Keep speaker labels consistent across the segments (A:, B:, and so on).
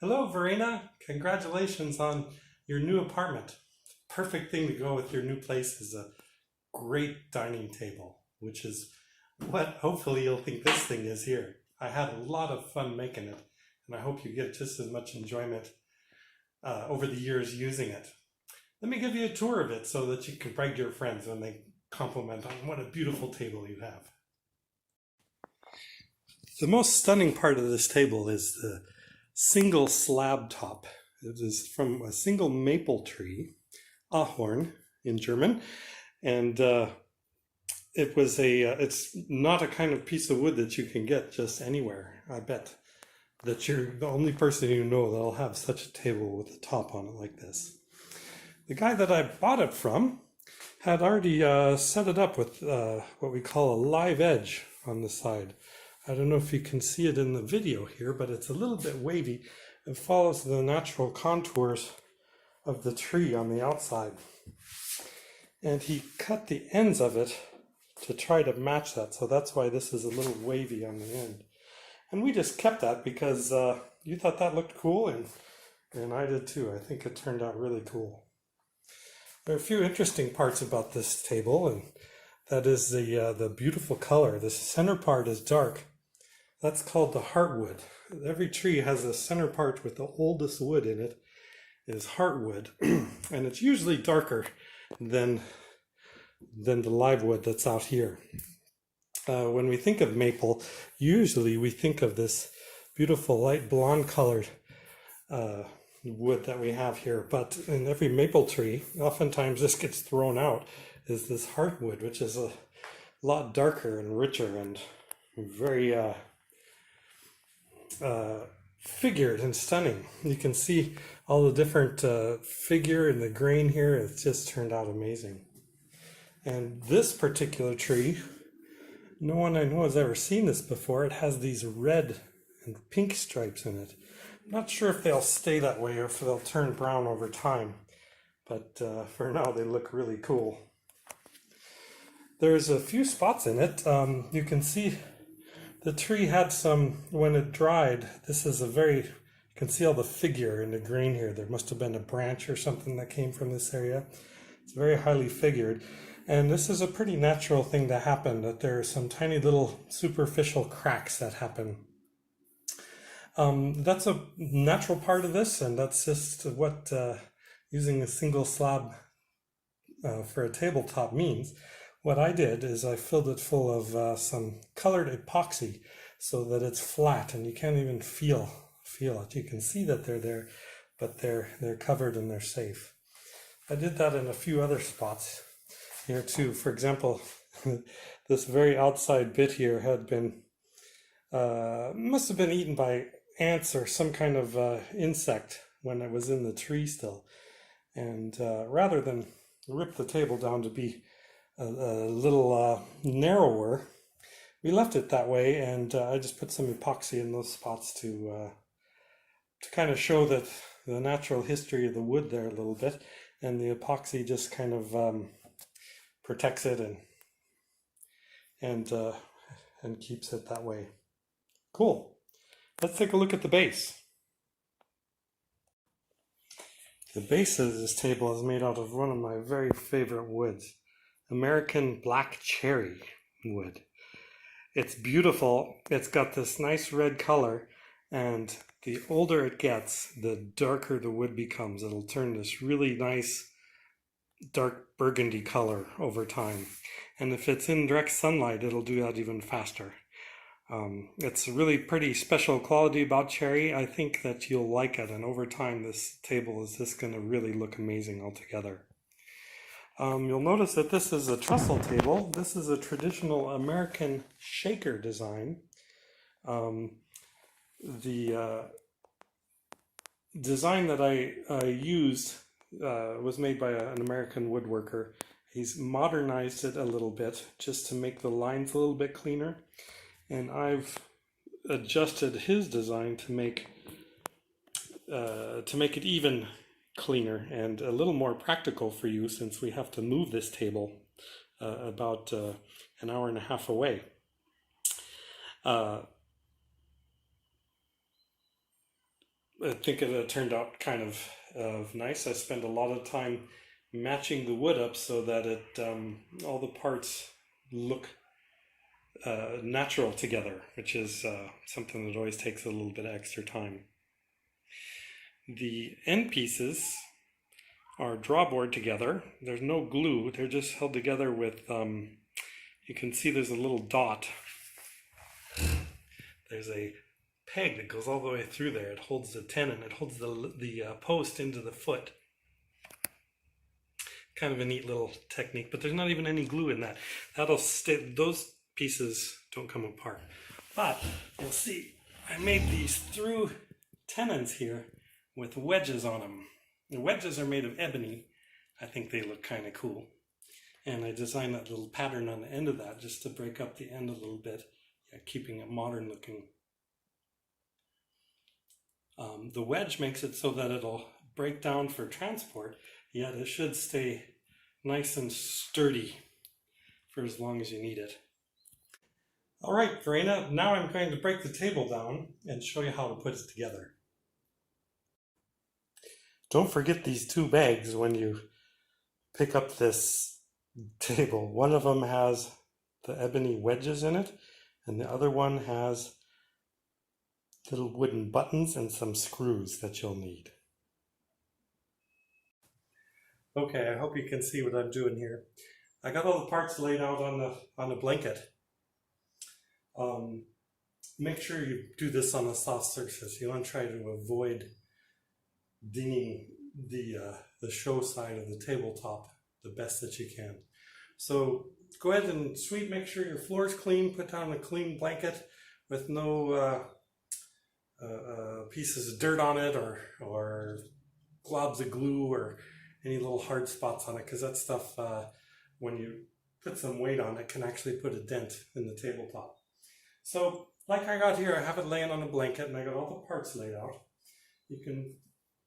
A: Hello, Verena. Congratulations on your new apartment. Perfect thing to go with your new place is a great dining table, which is what hopefully you'll think this thing is here. I had a lot of fun making it, and I hope you get just as much enjoyment over the years using it. Let me give you a tour of it so that you can brag to your friends when they compliment on what a beautiful table you have. The most stunning part of this table is the single slab top. It is from a single maple tree, Ahorn in German, and it's not a kind of piece of wood that you can get just anywhere. I bet that you're the only person you know that'll have such a table with a top on it like this. The guy that I bought it from had already set it up with what we call a live edge on the side. I don't know if you can see it in the video here, but it's a little bit wavy. It follows the natural contours of the tree on the outside. And he cut the ends of it to try to match that, so that's why this is a little wavy on the end. And we just kept that because you thought that looked cool, and I did too. I think it turned out really cool. There are a few interesting parts about this table, and that is the beautiful color. The center part is dark. That's called the heartwood. Every tree has a center part with the oldest wood in it is heartwood, and it's usually darker than the live wood that's out here. When we think of maple, usually we think of this beautiful light blonde colored wood that we have here, but in every maple tree, oftentimes this gets thrown out, is this heartwood, which is a lot darker and richer and very figured and stunning. You can see all the different figure in the grain here. It's just turned out amazing. And this particular tree, no one I know has ever seen this before. It has these red and pink stripes in it. I'm not sure if they'll stay that way or if they'll turn brown over time, but for now they look really cool. There's a few spots in it. You can see the tree had some, when it dried, this is you can see all the figure in the grain here. There must have been a branch or something that came from this area. It's very highly figured. And this is a pretty natural thing to happen, that there are some tiny little superficial cracks that happen. That's a natural part of this, and that's just what using a single slab for a tabletop means. What I did is I filled it full of some colored epoxy so that it's flat and you can't even feel it. You can see that they're there, but they're covered and they're safe. I did that in a few other spots here too. For example, this very outside bit here had been must have been eaten by ants or some kind of insect when it was in the tree still. And rather than rip the table down to be a little narrower, we left it that way, and I just put some epoxy in those spots to kind of show that the natural history of the wood there a little bit, and the epoxy just kind of protects it and keeps it that way. Cool. Let's take a look at the base. The base of this table is made out of one of my very favorite woods, American black cherry wood. It's beautiful. It's got this nice red color, and the older it gets, the darker the wood becomes. It'll turn this really nice dark burgundy color over time. And if it's in direct sunlight, it'll do that even faster. It's a really pretty special quality about cherry. I think that you'll like it, and over time this table is just going to really look amazing altogether. You'll notice that this is a trestle table. This is a traditional American shaker design. The design that I used was made by an American woodworker. He's modernized it a little bit just to make the lines a little bit cleaner. And I've adjusted his design to make it even cleaner and a little more practical for you, since we have to move this table about an hour and a half away. I think it turned out kind of nice. I spent a lot of time matching the wood up so that all the parts look natural together, which is something that always takes a little bit of extra time. The end pieces are drawboard together. There's no glue. They're just held together with, you can see there's a little dot. There's a peg that goes all the way through there. It holds the tenon. It holds the post into the foot. Kind of a neat little technique, but there's not even any glue in that. That'll stay. Those pieces don't come apart. But you'll see, I made these through tenons here with wedges on them. The wedges are made of ebony. I think they look kind of cool. And I designed that little pattern on the end of that just to break up the end a little bit, keeping it modern looking. The wedge makes it so that it'll break down for transport, yet it should stay nice and sturdy for as long as you need it. All right, Verena, now I'm going to break the table down and show you how to put it together. Don't forget these two bags when you pick up this table. One of them has the ebony wedges in it, and the other one has little wooden buttons and some screws that you'll need. Okay, I hope you can see what I'm doing here. I got all the parts laid out on the blanket. Make sure you do this on a soft surface. You want to try to avoid dinging the show side of the tabletop the best that you can. So go ahead and make sure your floor is clean. Put down a clean blanket with no pieces of dirt on it or globs of glue or any little hard spots on it, because that stuff, when you put some weight on it, can actually put a dent in the tabletop. So like I got here, I have it laying on a blanket and I got all the parts laid out. You can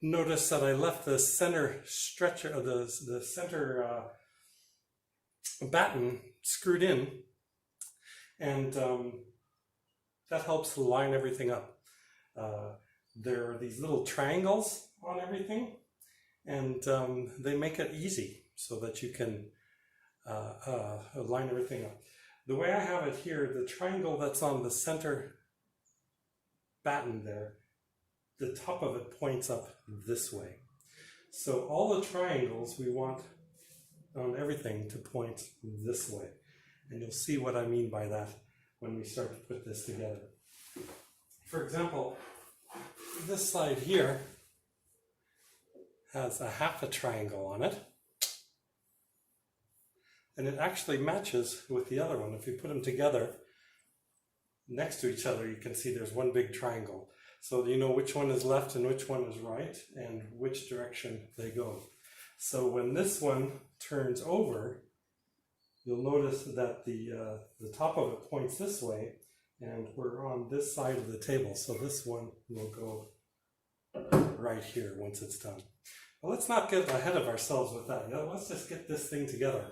A: notice that I left the center stretcher, the center batten screwed in, and that helps line everything up. There are these little triangles on everything, and they make it easy so that you can line everything up. The way I have it here, the triangle that's on the center batten there, the top of it points up this way. So all the triangles we want on everything to point this way. And you'll see what I mean by that when we start to put this together. For example, this side here has a half a triangle on it. And it actually matches with the other one. If you put them together next to each other, you can see there's one big triangle. So you know which one is left and which one is right and which direction they go. So when this one turns over, you'll notice that the top of it points this way, and we're on this side of the table. So this one will go right here once it's done. Well, let's not get ahead of ourselves with that. Let's just get this thing together.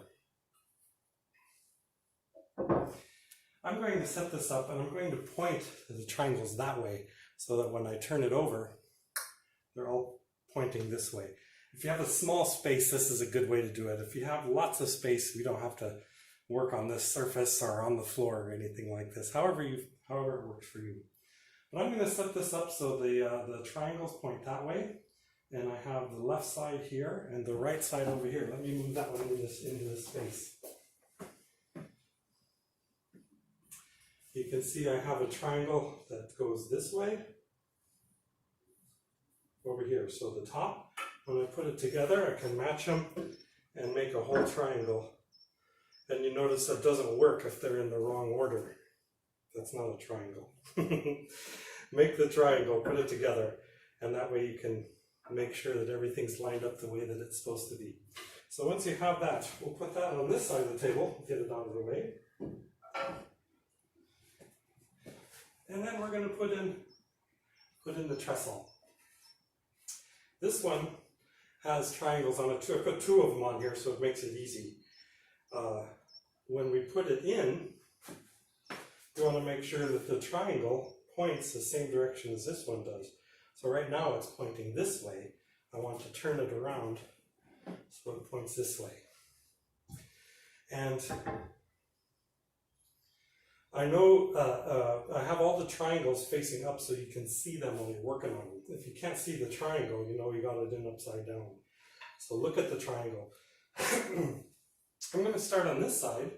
A: I'm going to set this up and I'm going to point the triangles that way so that when I turn it over, they're all pointing this way. If you have a small space, this is a good way to do it. If you have lots of space, you don't have to work on this surface or on the floor or anything like this, however it works for you. But I'm going to set this up so the triangles point that way, and I have the left side here and the right side over here. Let me move that one into this space. You can see I have a triangle that goes this way over here. So the top, when I put it together, I can match them and make a whole triangle. And you notice that doesn't work if they're in the wrong order. That's not a triangle. Make the triangle, put it together, and that way you can make sure that everything's lined up the way that it's supposed to be. So once you have that, we'll put that on this side of the table, get it out of the way. And then we're going to put in the trestle. This one has triangles on it too. I put two of them on here so it makes it easy. When we put it in, you want to make sure that the triangle points the same direction as this one does. So right now it's pointing this way. I want to turn it around so it points this way. And I know I have all the triangles facing up so you can see them when you're working on them. If you can't see the triangle, you know you got it in upside down. So look at the triangle. I'm going to start on this side.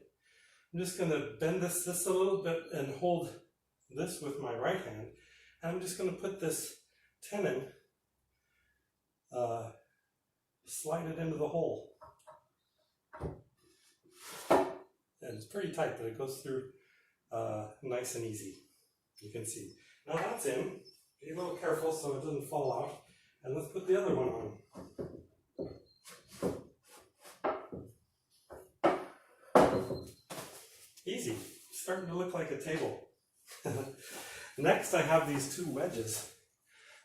A: I'm just going to bend this a little bit and hold this with my right hand. And I'm just going to put this tenon, slide it into the hole. And it's pretty tight, but it goes through nice and easy. You can see. Now that's in. Be a little careful so it doesn't fall out. And let's put the other one on. Easy. Starting to look like a table. Next I have these two wedges.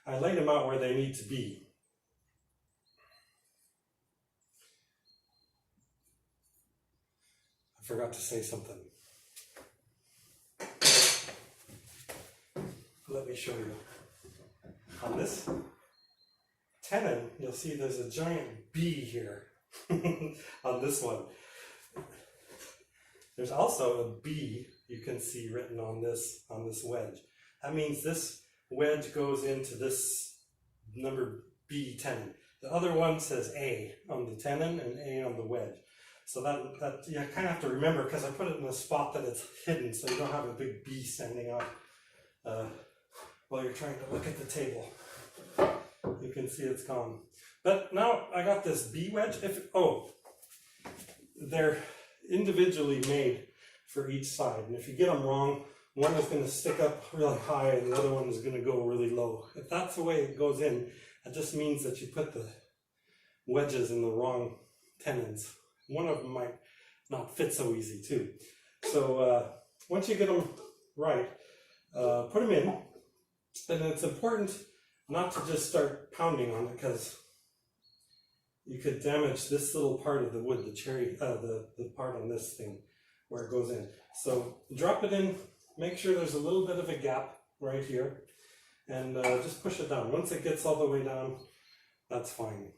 A: I laid them out where they need to be. I forgot to say something. Let me show you. On this tenon, you'll see there's a giant B here on this one. There's also a B you can see written on this wedge. That means this wedge goes into this number B tenon. The other one says A on the tenon and A on the wedge. So that you kind of have to remember, because I put it in a spot that it's hidden so you don't have a big B standing out while you're trying to look at the table. You can see it's gone. But now I got this B wedge. They're individually made for each side, and if you get them wrong, one is going to stick up really high and the other one is going to go really low. If that's the way it goes in, it just means that you put the wedges in the wrong tenons. One of them might not fit so easy too. So once you get them right, put them in, and it's important not to just start pounding on it, because you could damage this little part of the wood, the cherry, the part on this thing where it goes in. So drop it in, make sure there's a little bit of a gap right here, and just push it down. Once it gets all the way down, that's fine.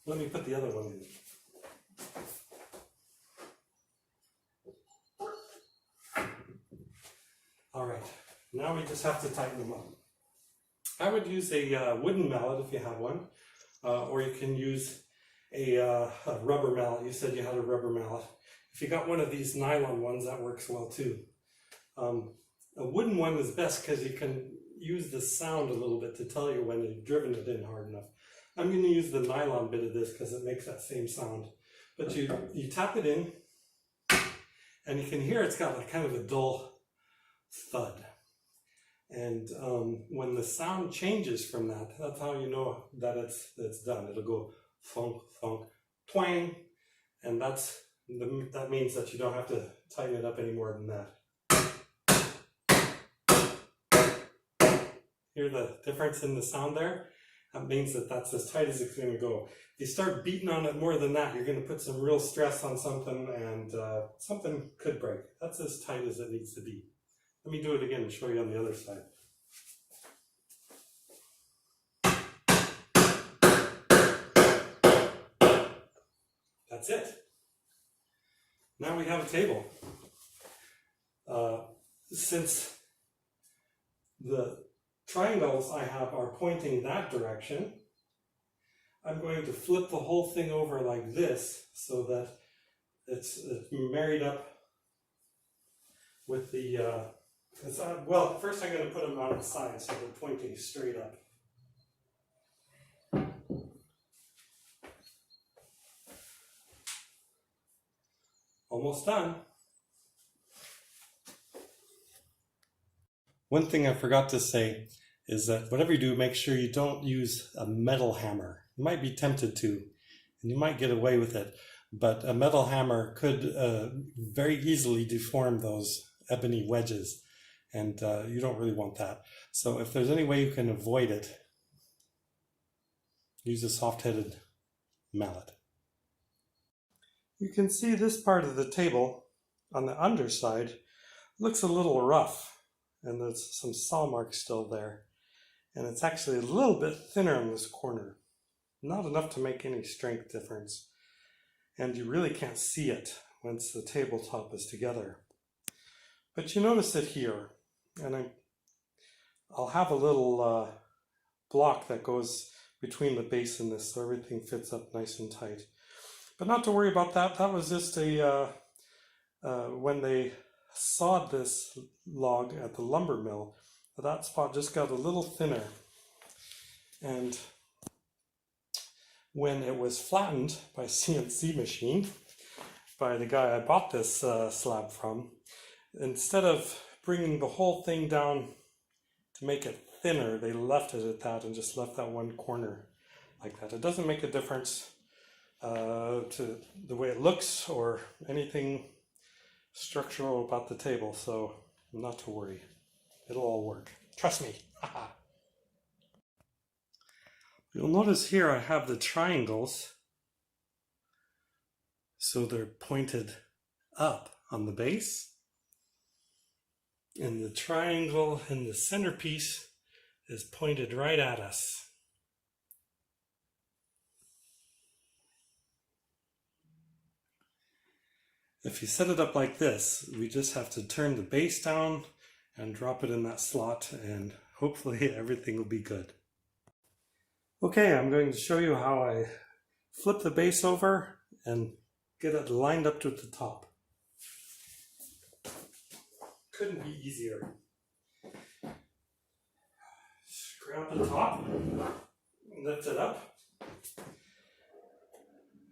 A: Let me put the other one in. All right, now we just have to tighten them up. I would use a wooden mallet if you have one. Or you can use a rubber mallet. You said you had a rubber mallet. If you got one of these nylon ones, that works well too. A wooden one is best because you can use the sound a little bit to tell you when you've driven it in hard enough. I'm going to use the nylon bit of this because it makes that same sound. But you tap it in, and you can hear it's got like kind of a dull thud. And when the sound changes from that, that's how you know that it's done. It'll go thunk, thunk, twang, and that means that you don't have to tighten it up any more than that. Hear the difference in the sound there? That means that that's as tight as it's going to go. If you start beating on it more than that, you're going to put some real stress on something, and something could break. That's as tight as it needs to be. Let me do it again and show you on the other side. That's it. Now we have a table. Since the triangles I have are pointing that direction, I'm going to flip the whole thing over like this so that it's married up with the well, first I'm going to put them on the side so they're pointing straight up. Almost done. One thing I forgot to say is that whatever you do, make sure you don't use a metal hammer. You might be tempted to, and you might get away with it, but a metal hammer could very easily deform those ebony wedges. And you don't really want that. So if there's any way you can avoid it, use a soft-headed mallet. You can see this part of the table on the underside looks a little rough, and there's some saw marks still there. and it's actually a little bit thinner in this corner. Not enough to make any strength difference, and you really can't see it once the tabletop is together. But you notice it here, and I'll have a little block that goes between the base and this so everything fits up nice and tight. But not to worry about that. That was just when they sawed this log at the lumber mill, that spot just got a little thinner. And when it was flattened by CNC machine, by the guy I bought this slab from, instead of bringing the whole thing down to make it thinner, they left it at that and just left that one corner like that. It doesn't make a difference to the way it looks or anything structural about the table, so not to worry. It'll all work. Trust me. You'll notice here I have the triangles, so they're pointed up on the base, and the triangle in the centerpiece is pointed right at us. If you set it up like this, we just have to turn the base down and drop it in that slot, and hopefully everything will be good. Okay, I'm going to show you how I flip the base over and get it lined up to the top. Couldn't be easier. Grab the top, lift it up,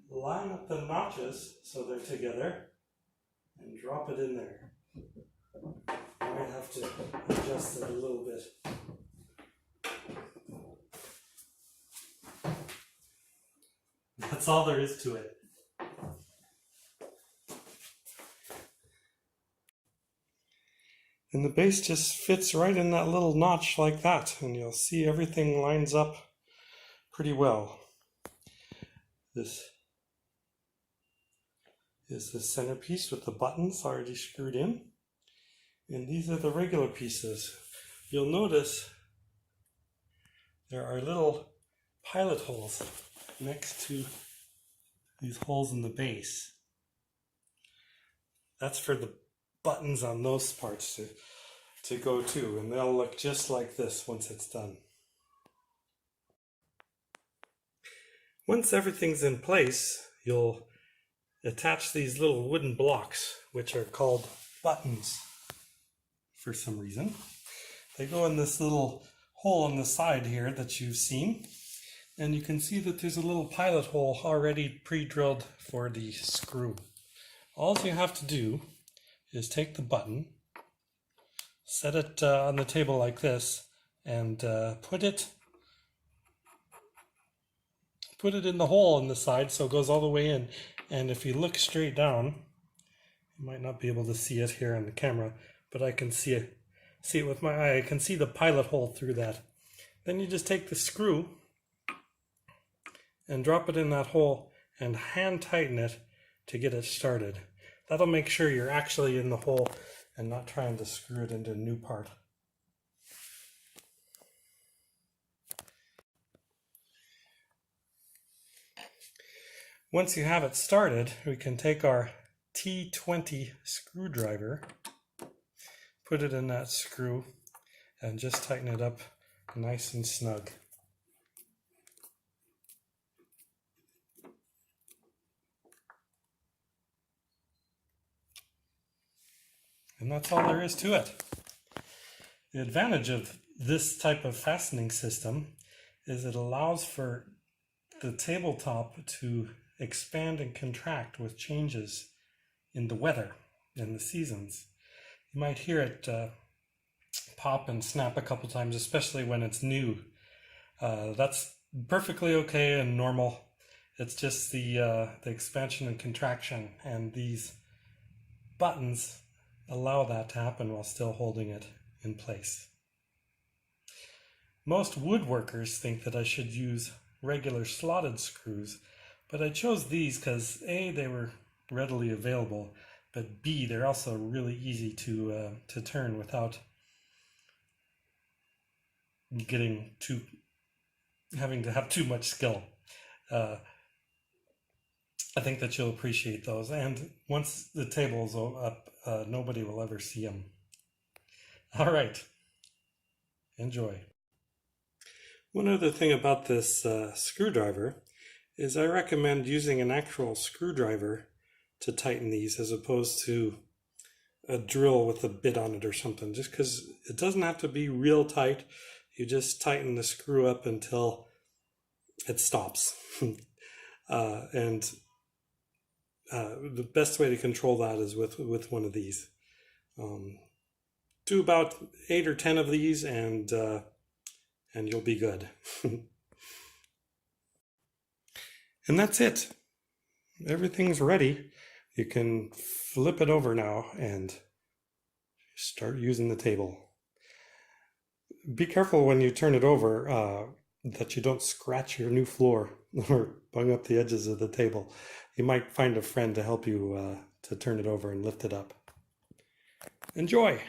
A: line up the notches so they're together, and drop it in there. I might have to adjust it a little bit. That's all there is to it. And the base just fits right in that little notch like that, and you'll see everything lines up pretty well. This is the centerpiece with the buttons already screwed in, and these are the regular pieces. You'll notice there are little pilot holes next to these holes in the base. That's for the buttons on those parts to go to, and they'll look just like this once it's done. Once everything's in place, you'll attach these little wooden blocks, which are called buttons for some reason. They go in this little hole on the side here that you've seen, and you can see that there's a little pilot hole already pre-drilled for the screw. All you have to do is take the button, set it on the table like this, and put it in the hole in the side so it goes all the way in. And if you look straight down, you might not be able to see it here on the camera, but I can see it with my eye. I can see the pilot hole through that. Then you just take the screw and drop it in that hole and hand tighten it to get it started. That'll make sure you're actually in the hole and not trying to screw it into a new part. Once you have it started, we can take our T20 screwdriver, put it in that screw, and just tighten it up nice and snug. And that's all there is to it. The advantage of this type of fastening system is it allows for the tabletop to expand and contract with changes in the weather and the seasons. You might hear it pop and snap a couple times, especially when it's new. That's perfectly okay and normal. It's just the expansion and contraction, and these buttons allow that to happen while still holding it in place. Most woodworkers think that I should use regular slotted screws, but I chose these because A, they were readily available, but B, they're also really easy to turn without having to have too much skill. I think that you'll appreciate those. And once the table's up, nobody will ever see them. All right. Enjoy. One other thing about this screwdriver is I recommend using an actual screwdriver to tighten these as opposed to a drill with a bit on it or something, just because it doesn't have to be real tight. You just tighten the screw up until it stops. And the best way to control that is with one of these. Do about 8 or 10 of these and you'll be good. And that's it. Everything's ready. You can flip it over now and start using the table. Be careful when you turn it over that you don't scratch your new floor or bung up the edges of the table. You might find a friend to help you to turn it over and lift it up. Enjoy!